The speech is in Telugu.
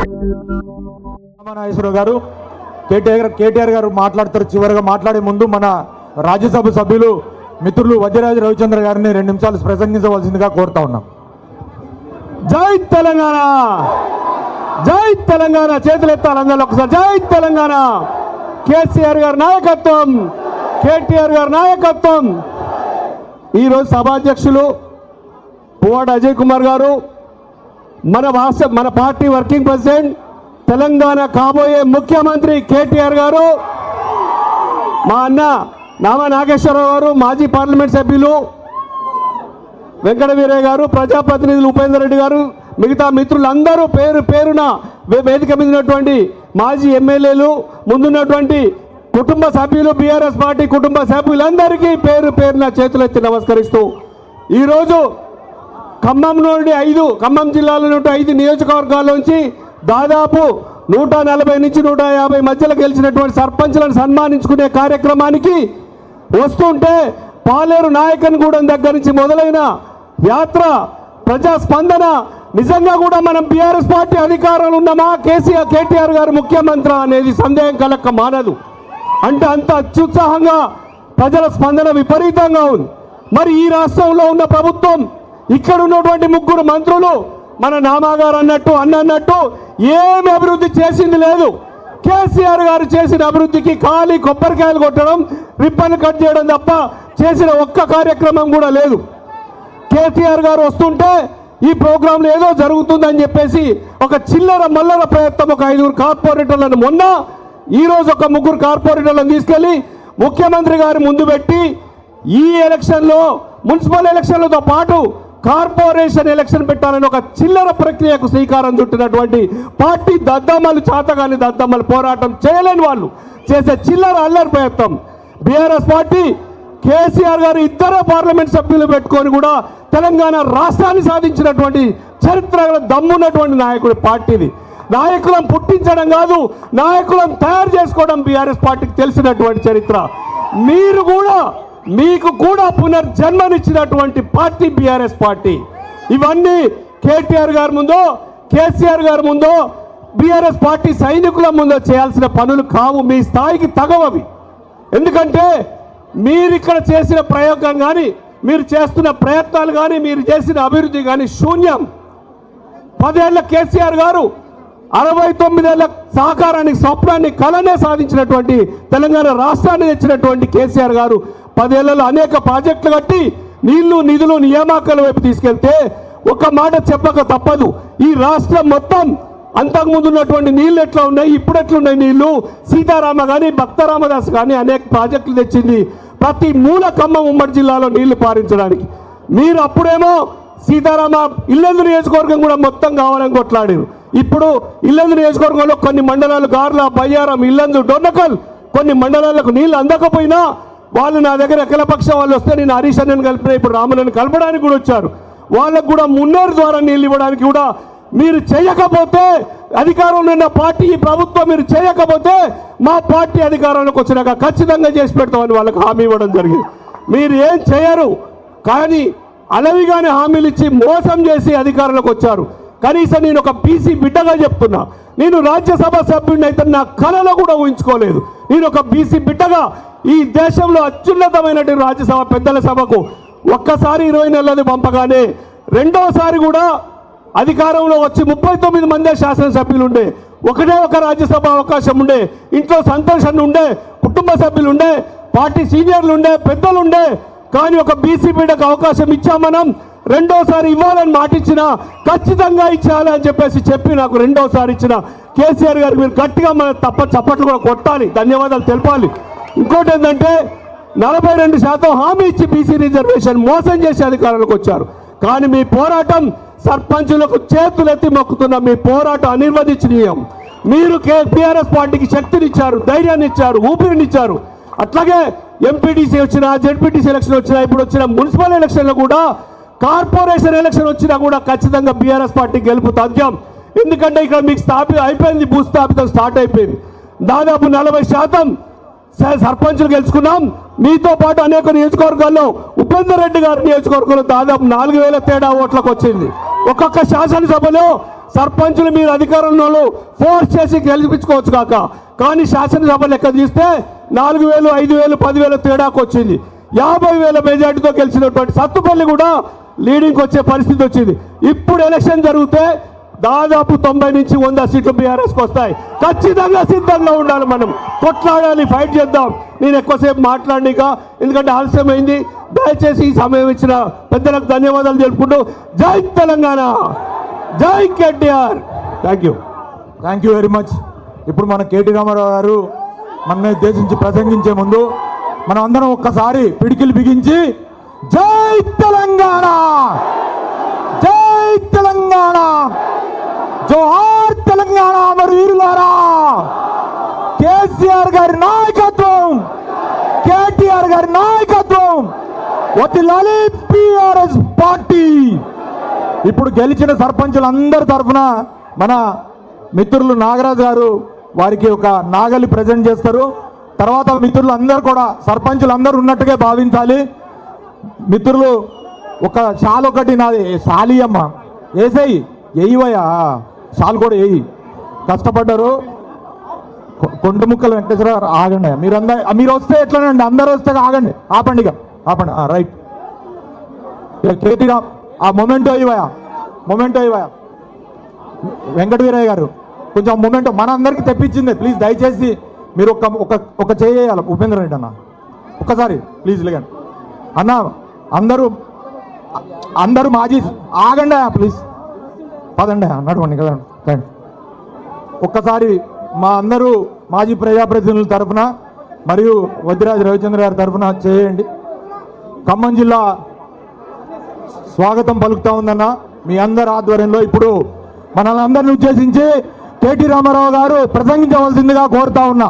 రామనాగేశ్వరరావు గారు కేటీఆర్ గారు మాట్లాడతారు. చివరిగా మాట్లాడే ముందు మన రాజ్యసభ సభ్యులు మిత్రులు వజ్రరాజు రవిచంద్ర గారిని 2 నిమిషాలు ప్రసంగించవలసిందిగా కోరుతా ఉన్నాం. జై తెలంగాణ, జై తెలంగాణ. చేతులు ఎత్తాలి అందరూ ఒకసారి. జై తెలంగాణ. కేసీఆర్ గారి నాయకత్వం, కేటీఆర్ గారి నాయకత్వం. ఈరోజు సభాధ్యక్షులు పువ్వాడ అజయ్ కుమార్ గారు, మన పార్టీ వర్కింగ్ ప్రెసిడెంట్, తెలంగాణ కాబోయే ముఖ్యమంత్రి కేటీఆర్ గారు, మా అన్న నామా నాగేశ్వరరావు గారు, మాజీ పార్లమెంట్ సభ్యులు వెంకట వీరయ్య గారు, ప్రజాప్రతినిధులు ఉపేందర్ రెడ్డి గారు, మిగతా మిత్రులందరూ పేరు పేరున వేదిక మీద ఉన్నటువంటి మాజీ ఎమ్మెల్యేలు, ముందున్నటువంటి కుటుంబ సభ్యులు, బీఆర్ఎస్ పార్టీ కుటుంబ సభ్యులందరికీ పేరు పేరున చేతులెత్తి నమస్కరిస్తూ ఈరోజు ఖమ్మం జిల్లాలో 5 నియోజకవర్గాల్లోంచి దాదాపు 140 నుంచి 150 మధ్యలో గెలిచినటువంటి సర్పంచ్లను సన్మానించుకునే కార్యక్రమానికి వస్తుంటే పాలేరు నాయకన్గూడెం దగ్గర నుంచి మొదలైన యాత్ర, ప్రజాస్పందన, నిజంగా కూడా మనం బీఆర్ఎస్ పార్టీ అధికారంలో ఉన్నామా, కేటీఆర్ గారు ముఖ్యమంత్రి అనేది సందేహం కలక్క మానదు. అంటే అంత అత్యుత్సాహంగా ప్రజల స్పందన విపరీతంగా ఉంది. మరి ఈ రాష్ట్రంలో ఉన్న ప్రభుత్వం, ఇక్కడ ఉన్నటువంటి 3 మంత్రులు మన నామాగారు అన్నట్టు ఏమి అభివృద్ధి చేసింది లేదు. కేసీఆర్ గారు చేసిన అభివృద్ధికి ఖాళీ కొబ్బరికాయలు కొట్టడం, రిబ్బన్ కట్ చేయడం తప్ప చేసిన ఒక్క కార్యక్రమం కూడా లేదు. కేటీఆర్ గారు వస్తుంటే ఈ ప్రోగ్రాంలో ఏదో జరుగుతుందని చెప్పేసి ఒక చిల్లర మల్లర ప్రయత్నం, ఒక 5 కార్పొరేటర్లను మొన్న, ఈరోజు ఒక 3 కార్పొరేటర్లను తీసుకెళ్లి ముఖ్యమంత్రి గారి ముందు పెట్టి ఈ ఎలక్షన్లో, మున్సిపల్ ఎలక్షన్లతో పాటు కార్పొరేషన్ ఎలక్షన్ పెట్టాలని ఒక చిల్లర ప్రక్రియకు శ్రీకారం చుట్టినటువంటి పార్టీ దద్దమ్మలు, చాతగాని దద్దమ్మలు, పోరాటం చేయలేని వాళ్ళు చేసే చిల్లర అల్లరి ప్రయత్నం. బీఆర్ఎస్ పార్టీ కేసీఆర్ గారు 2 పార్లమెంట్ సభ్యులు పెట్టుకొని కూడా తెలంగాణ రాష్ట్రాన్ని సాధించినటువంటి చరిత్ర దమ్మున్నటువంటి నాయకుడి పార్టీది. నాయకులను పుట్టించడం కాదు, నాయకులను తయారు చేసుకోవడం బీఆర్ఎస్ పార్టీకి తెలిసినటువంటి చరిత్ర. మీకు కూడా పునర్జన్మనిచ్చినటువంటి పార్టీ బీఆర్ఎస్ పార్టీ. ఇవన్నీ కేటీఆర్ గారి ముందో, కేసీఆర్ గారి ముందో, బీఆర్ఎస్ పార్టీ సైనికుల ముందో చేయాల్సిన పనులు కావు, మీ స్థాయికి తగవవి. ఎందుకంటే మీరు ఇక్కడ చేసిన ప్రయోగం కానీ, మీరు చేస్తున్న ప్రయత్నాలు కానీ, మీరు చేసిన అభివృద్ధి కానీ శూన్యం. 10 ఏళ్ల కేసీఆర్ గారు 69 ఏళ్ల సహకారానికి, స్వప్నాన్ని, కలనే సాధించినటువంటి తెలంగాణ రాష్ట్రాన్ని తెచ్చినటువంటి కేసీఆర్ గారు 10 ఏళ్లలో అనేక ప్రాజెక్టులు కట్టి నీళ్లు, నిధులు, నియామకాల వైపు తీసుకెళ్తే ఒక మాట చెప్పక తప్పదు. ఈ రాష్ట్రం మొత్తం అంతకుముందు ఉన్నటువంటి నీళ్లు ఎట్లా ఉన్నాయి, ఇప్పుడు ఎట్లున్నాయి నీళ్లు, సీతారామ కానీ, భక్తరామదాస్ కానీ అనేక ప్రాజెక్టులు తెచ్చింది ప్రతి మూల ఖమ్మం ఉమ్మడి జిల్లాలో నీళ్లు పారించడానికి. మీరు అప్పుడేమో సీతారామ ఇల్లందు నియోజకవర్గం కూడా మొత్తం కావాలని కొట్లాడారు. ఇప్పుడు ఇల్లందు నియోజకవర్గంలో కొన్ని మండలాలు, గార్ల, బయ్యారం, ఇల్లందు, డొన్నకల్, కొన్ని మండలాలకు నీళ్లు అందకపోయినా వాళ్ళు నా దగ్గర ఎకలపక్షం వాళ్ళు వస్తే నేను హరీష్ అన్నని కలిపిన, ఇప్పుడు రామన్నని కలపడానికి కూడా వచ్చారు. వాళ్ళకు కూడా మున్నేరు ద్వారా నీళ్ళు ఇవ్వడానికి కూడా మీరు చేయకపోతే, అధికారంలో ఉన్న పార్టీ, ఈ ప్రభుత్వం మీరు చేయకపోతే మా పార్టీ అధికారంలోకి వచ్చినాక ఖచ్చితంగా చేసి పెడతామని వాళ్ళకి హామీ ఇవ్వడం జరిగింది. మీరు ఏం చేయరు, కానీ అలవిగానే హామీలు ఇచ్చి మోసం చేసి అధికారంలోకి వచ్చారు. కనీసం నేను ఒక బీసీ బిడ్డగా చెప్తున్నా, నేను రాజ్యసభ సభ్యుడిని అయితే నా కళలో కూడా ఊహించుకోలేదు. నేను ఒక బీసీ బిడ్డగా ఈ దేశంలో అత్యున్నతమైనటువంటి రాజ్యసభ పెద్దల సభకు ఒక్కసారి 20 నెలలు పంపగానే రెండోసారి కూడా అధికారంలో వచ్చి 39 మంది శాసనసభ్యులు ఉండే, ఒకటే ఒక రాజ్యసభ అవకాశం ఉండే, ఇంట్లో సంతోషం ఉండే, కుటుంబ సభ్యులు ఉండే, పార్టీ సీనియర్లు ఉండే, పెద్దలు ఉండే. కానీ ఒక బీసీ బిడ్డకు అవకాశం ఇచ్చాం మనం. రెండోసారి ఇవ్వాలని మాట ఇచ్చిన, ఖచ్చితంగా ఇచ్చేయాలి అని చెప్పి నాకు రెండోసారి ఇచ్చిన కేసీఆర్ గారికి మీరు గట్టిగా మన చప్పట్లు కూడా కొట్టాలి, ధన్యవాదాలు తెలపాలి. ఇంకోటి ఏంటంటే 42% హామీ ఇచ్చి బీసీ రిజర్వేషన్ మోసం చేసి అధికారంలోకి వచ్చారు. కానీ మీ పోరాటం, సర్పంచులకు చేతులెత్తి మొక్కుతున్న మీ పోరాటం అనిర్వదించనీయం. మీరు బీఆర్ఎస్ పార్టీకి శక్తినిచ్చారు, ధైర్యాన్ని ఇచ్చారు, ఊపిరినిచ్చారు. అట్లాగే ఎంపీటీసీ వచ్చినా, జెడ్పీటీసీ ఎలక్షన్ వచ్చినా, ఇప్పుడు వచ్చిన మున్సిపల్ ఎలక్షన్లో కూడా, కార్పొరేషన్ ఎలక్షన్ వచ్చినా కూడా ఖచ్చితంగా బీఆర్ఎస్ పార్టీ గెలుపు తథ్యం. ఎందుకంటే ఇక్కడ మీకు అయిపోయింది, భూస్థాపితం స్టార్ట్ అయిపోయింది. దాదాపు 40% సర్పంచులు గెలుచుకున్నాం. మీతో పాటు అనేక నియోజకవర్గాల్లో, ఉపేందర్ రెడ్డి గారి నియోజకవర్గంలో దాదాపు 4000 తేడా ఓట్లకు వచ్చింది. ఒక్కొక్క శాసనసభలో సర్పంచులు మీరు అధికారంలో ఫోర్స్ చేసి గెలిపించుకోవచ్చు కాక, కానీ శాసనసభ లెక్క తీస్తే 4,000, 5,000, 10,000 తేడాకు వచ్చింది. 50,000 మెజార్టీతో గెలిచినటువంటి సత్తుపల్లి కూడా లీడింగ్కి వచ్చే పరిస్థితి వచ్చింది. ఇప్పుడు ఎలక్షన్ జరిగితే దాదాపు 90 నుంచి 100 సీట్లు బీఆర్ఎస్కి వస్తాయి. ఖచ్చితంగా సిద్ధంగా ఉండాలి, మనం కొట్లాడాలి, ఫైట్ చేద్దాం. నేను ఎక్కువసేపు మాట్లాడిక ఎందుకంటే ఆలస్యమైంది. దయచేసి ఈ సమయం ఇచ్చిన పెద్దలకు ధన్యవాదాలు తెలుపుకుంటూ జై తెలంగాణ, జై KTR. Thank you very much. ఇప్పుడు మన కేటీ రామారావు గారు మన ఉద్దేశించి ప్రసంగించే ముందు మనం అందరం ఒక్కసారి పిడికిలు బిగించి జై తెలంగాణ, జై తెలంగాణ, జోహార్ తెలంగాణ మరి వీరులారా, కేసీఆర్ గారి నాయకత్వం, కేటీఆర్ గారి నాయకత్వం, వదిలాలి బీఆర్ఎస్ పార్టీ. ఇప్పుడు గెలిచిన సర్పంచులందరి తరఫున మన మిత్రులు నాగరాజు గారు వారికి ఒక నాగలి ప్రజెంట్ చేస్తారు. తర్వాత మిత్రులు అందరూ కూడా సర్పంచులు అందరూ ఉన్నట్టుగా భావించాలి. మిత్రులు ఒక షాల్ ఒకటి నాది షాలి అమ్మ వేసేయి, వేయివయ్యా షాల్ కూడా వేయి, కష్టపడ్డారు. కొండ ముక్కలు వెంకటేశ్వర ఆగండి, మీరు వస్తే ఎట్లనండి, అందరూ వస్తే ఆగండి, ఆపండి రైట్. కేటీరామ్ ఆ మొమెంటో ఇవ్వయా, మొమెంటో ఇవ్వయా. వెంకట వీరయ్య గారు కొంచెం మొమెంటో మన అందరికి తెప్పించింది, ప్లీజ్ దయచేసి మీరు ఒక చేయాలి. ఉపేంద్ర రెడ్డి అన్న ఒక్కసారి ప్లీజ్ లేకండి అన్న, అందరూ మాజీ ఆగండి ప్లీజ్, పదండి నడవండి కదండి. ఒక్కసారి మా అందరూ మాజీ ప్రజాప్రతినిధుల తరఫున మరియు వద్దిరాజు రవిచంద్ర గారి తరఫున చేయండి. ఖమ్మం జిల్లా స్వాగతం పలుకుతా ఉందన్న మీ అందరి ఆధ్వర్యంలో. ఇప్పుడు మనల్ని అందరిని ఉద్దేశించి కేటీ రామారావు గారు ప్రసంగించవలసిందిగా కోరుతా ఉన్నా.